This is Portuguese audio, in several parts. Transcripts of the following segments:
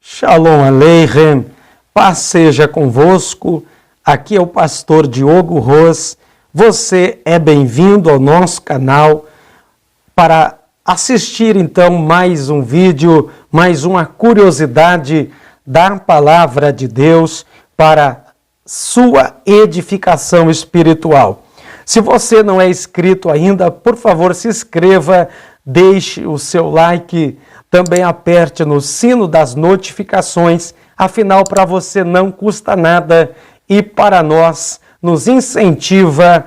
Shalom Aleichem, paz seja convosco, aqui é o pastor Diogo Ros, você é bem-vindo ao nosso canal para assistir então mais um vídeo, mais uma curiosidade da palavra de Deus para sua edificação espiritual. Se você não é inscrito ainda, por favor se inscreva, deixe o seu like, também aperte no sino das notificações, afinal para você não custa nada e para nós nos incentiva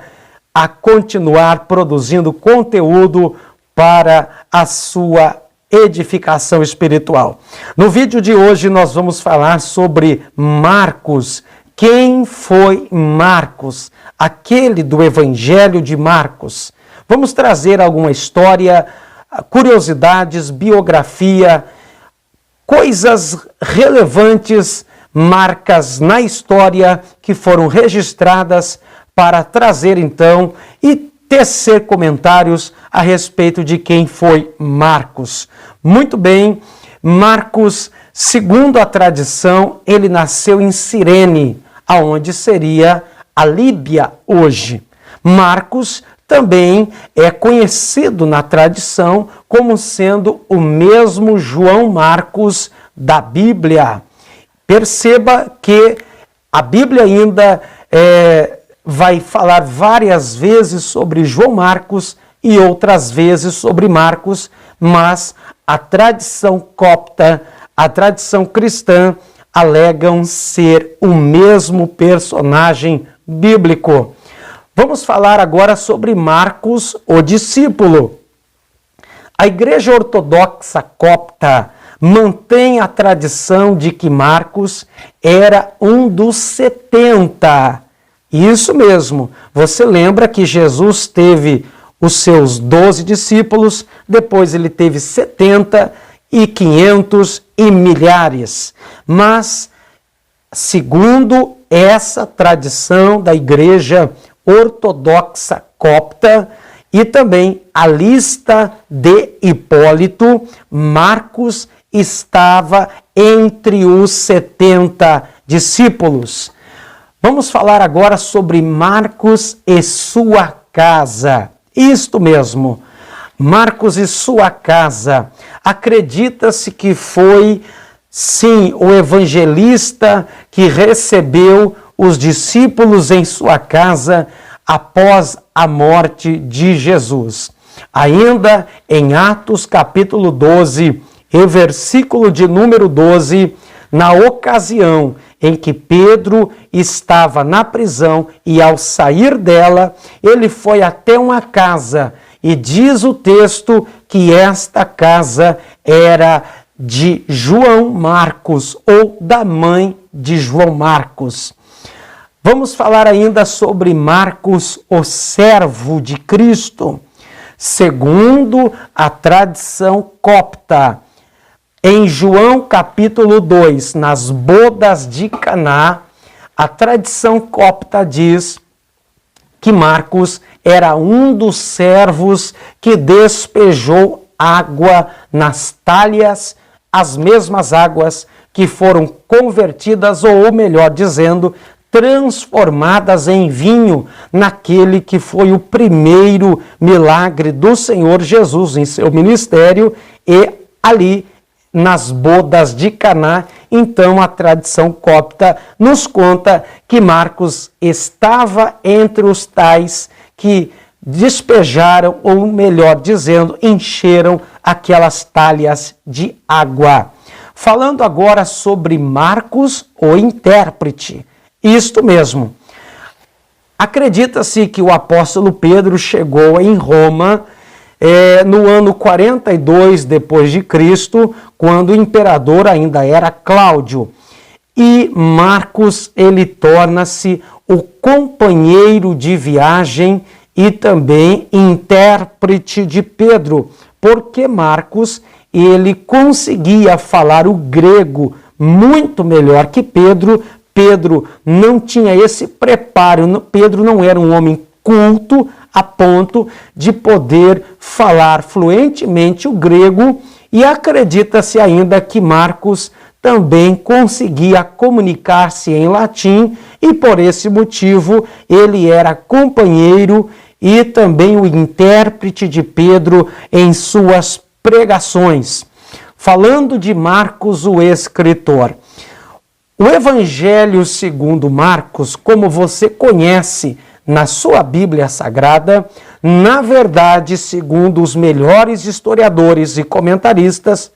a continuar produzindo conteúdo para a sua edificação espiritual. No vídeo de hoje nós vamos falar sobre Marcos. Quem foi Marcos? Aquele do Evangelho de Marcos. Vamos trazer alguma história, curiosidades, biografia, coisas relevantes, marcas na história que foram registradas para trazer então e tecer comentários a respeito de quem foi Marcos. Muito bem, Marcos, segundo a tradição, ele nasceu em Cirene, aonde seria a Líbia hoje. Marcos também é conhecido na tradição como sendo o mesmo João Marcos da Bíblia. Perceba que a Bíblia ainda vai falar várias vezes sobre João Marcos e outras vezes sobre Marcos, mas a tradição copta, a tradição cristã, alegam ser o mesmo personagem bíblico. Vamos falar agora sobre Marcos, o discípulo. A Igreja Ortodoxa Copta mantém a tradição de que Marcos era um dos 70. Isso mesmo, você lembra que Jesus teve os seus 12 discípulos, depois ele teve 70 e 500 e milhares. Mas, segundo essa tradição da Igreja Ortodoxa Copta e também a lista de Hipólito, Marcos estava entre os 70 discípulos. Vamos falar agora sobre Marcos e sua casa. Isto mesmo, Marcos e sua casa. Acredita-se que foi, sim, o evangelista que recebeu os discípulos em sua casa após a morte de Jesus. Ainda em Atos capítulo 12 e versículo de número 12, na ocasião em que Pedro estava na prisão e ao sair dela, ele foi até uma casa e diz o texto que esta casa era de João Marcos ou da mãe de João Marcos. Vamos falar ainda sobre Marcos, o servo de Cristo. Segundo a tradição copta, em João capítulo 2, nas bodas de Caná, a tradição copta diz que Marcos era um dos servos que despejou água nas talhas, as mesmas águas que foram convertidas, ou melhor dizendo, transformadas em vinho, naquele que foi o primeiro milagre do Senhor Jesus em seu ministério, e ali nas bodas de Caná. Então a tradição copta nos conta que Marcos estava entre os tais que despejaram, ou melhor dizendo, encheram aquelas talhas de água. Falando agora sobre Marcos, o intérprete. Isto mesmo. Acredita-se que o apóstolo Pedro chegou em Roma no ano 42 depois de Cristo, quando o imperador ainda era Cláudio. E Marcos, ele torna-se o companheiro de viagem e também intérprete de Pedro, porque Marcos, ele conseguia falar o grego muito melhor que Pedro. Pedro não tinha esse preparo, Pedro não era um homem culto a ponto de poder falar fluentemente o grego, e acredita-se ainda que Marcos também conseguia comunicar-se em latim e, por esse motivo, ele era companheiro e também o intérprete de Pedro em suas pregações. Falando de Marcos, o escritor. O Evangelho segundo Marcos, como você conhece na sua Bíblia Sagrada, na verdade, segundo os melhores historiadores e comentaristas,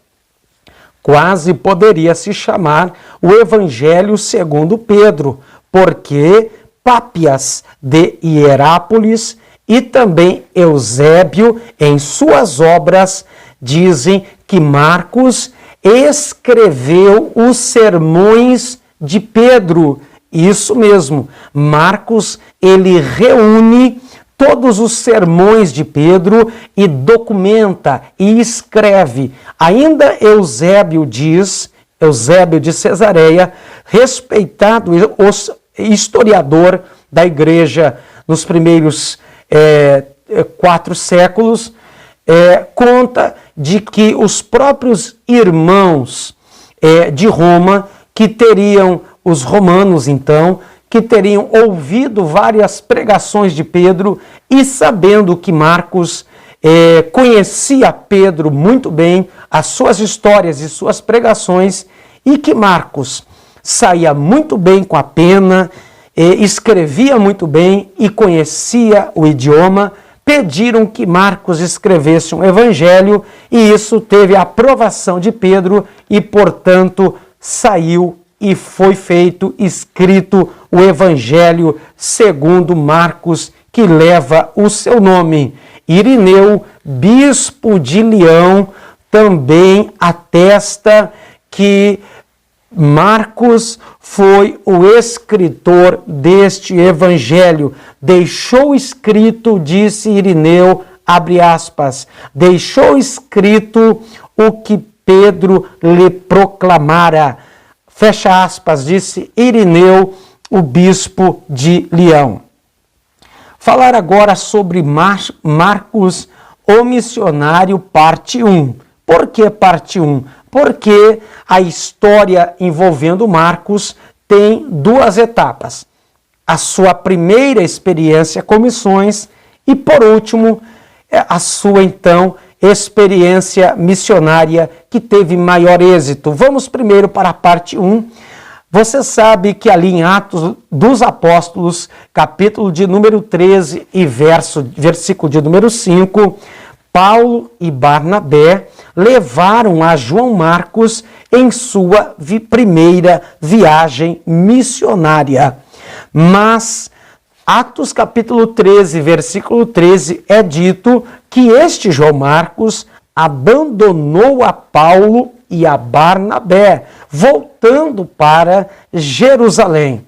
quase poderia se chamar o Evangelho segundo Pedro, porque Pápias de Hierápolis e também Eusébio, em suas obras, dizem que Marcos escreveu os sermões de Pedro. Isso mesmo, Marcos, ele reúne todos os sermões de Pedro e documenta e escreve. Ainda Eusébio de Cesareia, respeitado historiador da igreja nos primeiros 4 séculos, conta de que os próprios irmãos de Roma, que teriam, os romanos então, que teriam ouvido várias pregações de Pedro e sabendo que Marcos conhecia Pedro muito bem, as suas histórias e suas pregações, e que Marcos saía muito bem com a pena, escrevia muito bem e conhecia o idioma, pediram que Marcos escrevesse um evangelho e isso teve a aprovação de Pedro e, portanto, saiu e foi escrito o Evangelho segundo Marcos, que leva o seu nome. Irineu, bispo de Leão, também atesta que Marcos foi o escritor deste Evangelho. Deixou escrito, disse Irineu, abre aspas, deixou escrito o que Pedro lhe proclamara. Fecha aspas, disse Irineu, o bispo de Leão. Falar agora sobre Marcos, o missionário, parte 1. Por que parte 1? Porque a história envolvendo Marcos tem 2 etapas. A sua primeira experiência com missões e, por último, a sua, então, experiência missionária que teve maior êxito. Vamos primeiro para a parte 1. Você sabe que ali em Atos dos Apóstolos, capítulo de número 13 e versículo de número 5, Paulo e Barnabé levaram a João Marcos em sua primeira viagem missionária. Mas Atos capítulo 13, versículo 13, é dito que este João Marcos abandonou a Paulo e a Barnabé, voltando para Jerusalém.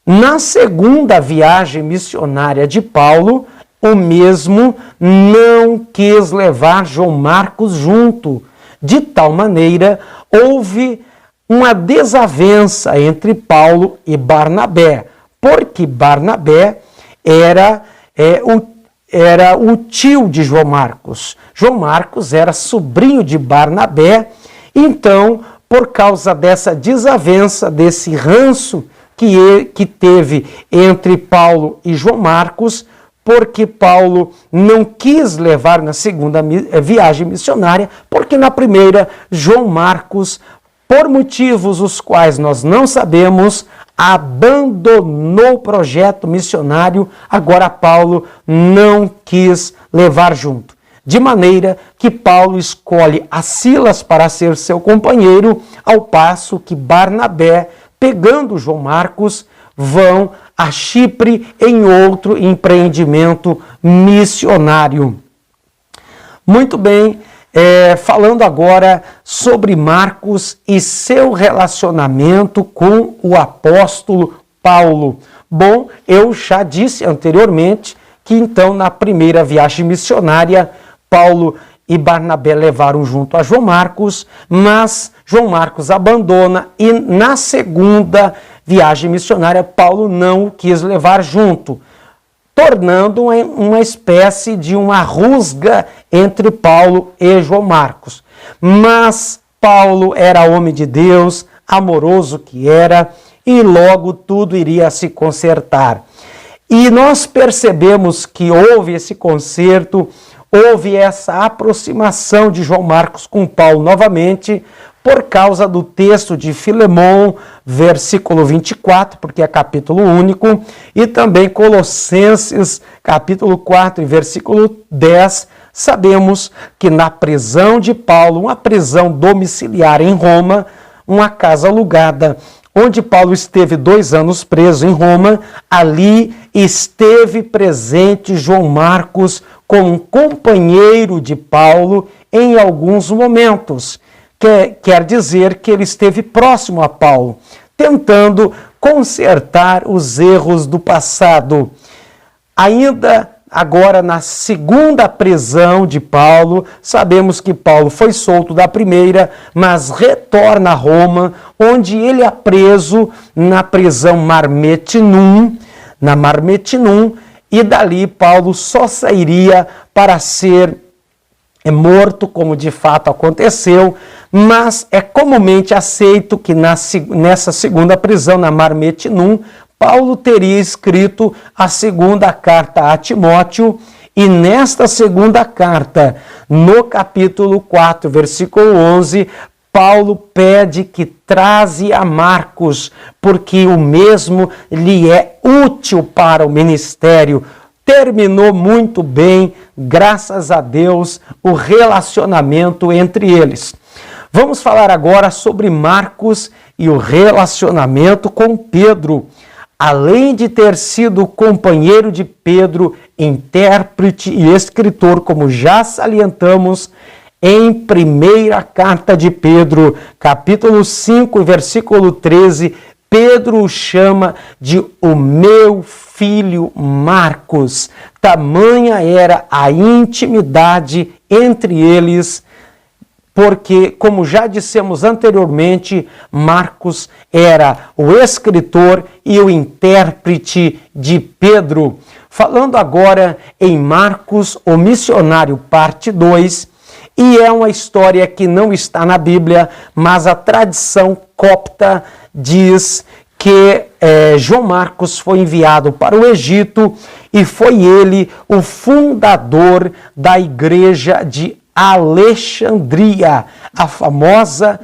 Na segunda viagem missionária de Paulo, o mesmo não quis levar João Marcos junto. De tal maneira, houve uma desavença entre Paulo e Barnabé, porque Barnabé era o tio de João Marcos. João Marcos era sobrinho de Barnabé, então, por causa dessa desavença, desse ranço que teve entre Paulo e João Marcos, porque Paulo não quis levar na segunda viagem missionária, porque na primeira, João Marcos, por motivos os quais nós não sabemos, abandonou o projeto missionário, agora Paulo não quis levar junto. De maneira que Paulo escolhe a Silas para ser seu companheiro, ao passo que Barnabé, pegando João Marcos, vão a Chipre em outro empreendimento missionário. Muito bem, falando agora sobre Marcos e seu relacionamento com o apóstolo Paulo. Bom, eu já disse anteriormente que então na primeira viagem missionária, Paulo e Barnabé levaram junto a João Marcos, mas João Marcos abandona e na segunda viagem missionária, Paulo não o quis levar junto, tornando uma espécie de uma rusga entre Paulo e João Marcos. Mas Paulo era homem de Deus, amoroso que era, e logo tudo iria se consertar. E nós percebemos que houve esse conserto, houve essa aproximação de João Marcos com Paulo novamente, por causa do texto de Filemão, versículo 24, porque é capítulo único, e também Colossenses, capítulo 4, versículo 10, sabemos que na prisão de Paulo, uma prisão domiciliar em Roma, uma casa alugada, onde Paulo esteve 2 anos preso em Roma, ali esteve presente João Marcos como companheiro de Paulo em alguns momentos. Quer dizer que ele esteve próximo a Paulo, tentando consertar os erros do passado. Ainda agora, na segunda prisão de Paulo, sabemos que Paulo foi solto da primeira, mas retorna a Roma, onde ele é preso na prisão Marmetinum, e dali Paulo só sairia para ser morto, como de fato aconteceu, mas é comumente aceito que nessa segunda prisão, na Marmetinum, Paulo teria escrito a segunda carta a Timóteo, e nesta segunda carta, no capítulo 4, versículo 11, Paulo pede que traze a Marcos, porque o mesmo lhe é útil para o ministério. Terminou muito bem, graças a Deus, o relacionamento entre eles. Vamos falar agora sobre Marcos e o relacionamento com Pedro. Além de ter sido companheiro de Pedro, intérprete e escritor, como já salientamos, em primeira carta de Pedro, capítulo 5, versículo 13, Pedro o chama de o meu filho Marcos. Tamanha era a intimidade entre eles, porque, como já dissemos anteriormente, Marcos era o escritor e o intérprete de Pedro. Falando agora em Marcos, o missionário, parte 2, e é uma história que não está na Bíblia, mas a tradição copta diz que João Marcos foi enviado para o Egito e foi ele o fundador da igreja de Alexandria, a famosa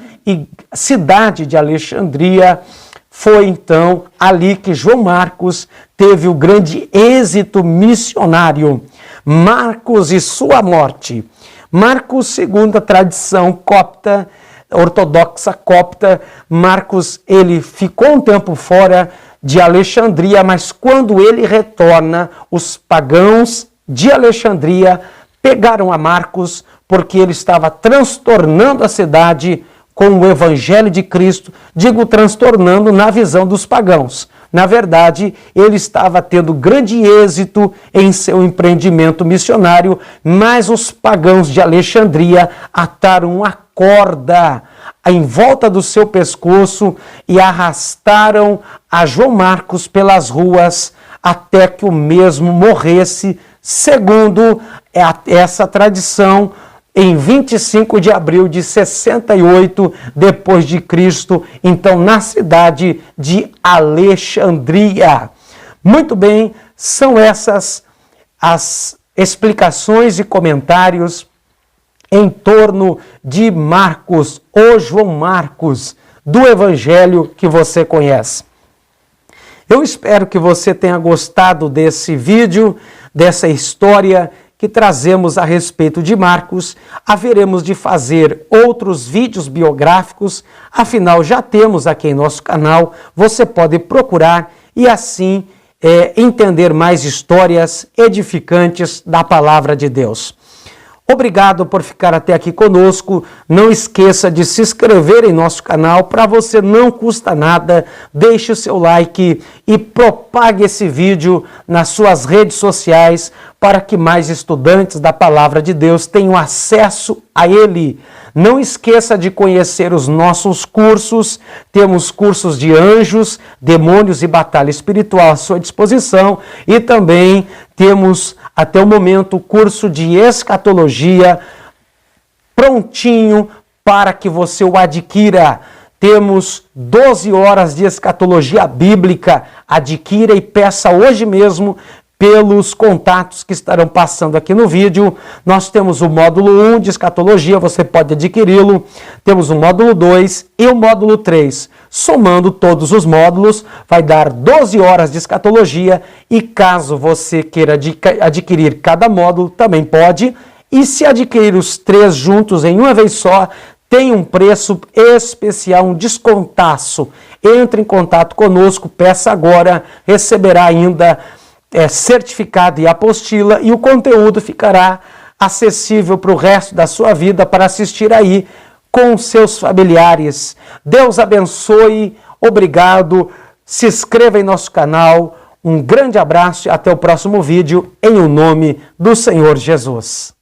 cidade de Alexandria. Foi então ali que João Marcos teve o grande êxito missionário. Marcos e sua morte. Marcos, segundo a tradição copta, ortodoxa copta, Marcos ele ficou um tempo fora de Alexandria, mas quando ele retorna, os pagãos de Alexandria pegaram a Marcos porque ele estava transtornando a cidade com o evangelho de Cristo, digo transtornando na visão dos pagãos. Na verdade, ele estava tendo grande êxito em seu empreendimento missionário, mas os pagãos de Alexandria ataram uma corda em volta do seu pescoço e arrastaram a João Marcos pelas ruas até que o mesmo morresse, segundo essa tradição, em 25 de abril de 68 depois de Cristo, então na cidade de Alexandria. Muito bem, são essas as explicações e comentários em torno de Marcos, o João Marcos, do Evangelho que você conhece. Eu espero que você tenha gostado desse vídeo, dessa história que trazemos a respeito de Marcos. Haveremos de fazer outros vídeos biográficos, afinal já temos aqui em nosso canal, você pode procurar e assim entender mais histórias edificantes da palavra de Deus. Obrigado por ficar até aqui conosco. Não esqueça de se inscrever em nosso canal, para você não custa nada. Deixe o seu like e propague esse vídeo nas suas redes sociais para que mais estudantes da palavra de Deus tenham acesso a ele. Não esqueça de conhecer os nossos cursos. Temos cursos de anjos, demônios e batalha espiritual à sua disposição, e também temos até o momento o curso de escatologia prontinho para que você o adquira. Temos 12 horas de escatologia bíblica. Adquira e peça hoje mesmo pelos contatos que estarão passando aqui no vídeo. Nós temos o módulo 1 de escatologia, você pode adquiri-lo. Temos o módulo 2 e o módulo 3. Somando todos os módulos, vai dar 12 horas de escatologia. E caso você queira adquirir cada módulo, também pode. E se adquirir os 3 juntos em uma vez só, tem um preço especial, um descontaço. Entre em contato conosco, peça agora, receberá ainda certificado e apostila, e o conteúdo ficará acessível para o resto da sua vida para assistir aí com seus familiares. Deus abençoe, obrigado, se inscreva em nosso canal, um grande abraço e até o próximo vídeo, em o nome do Senhor Jesus.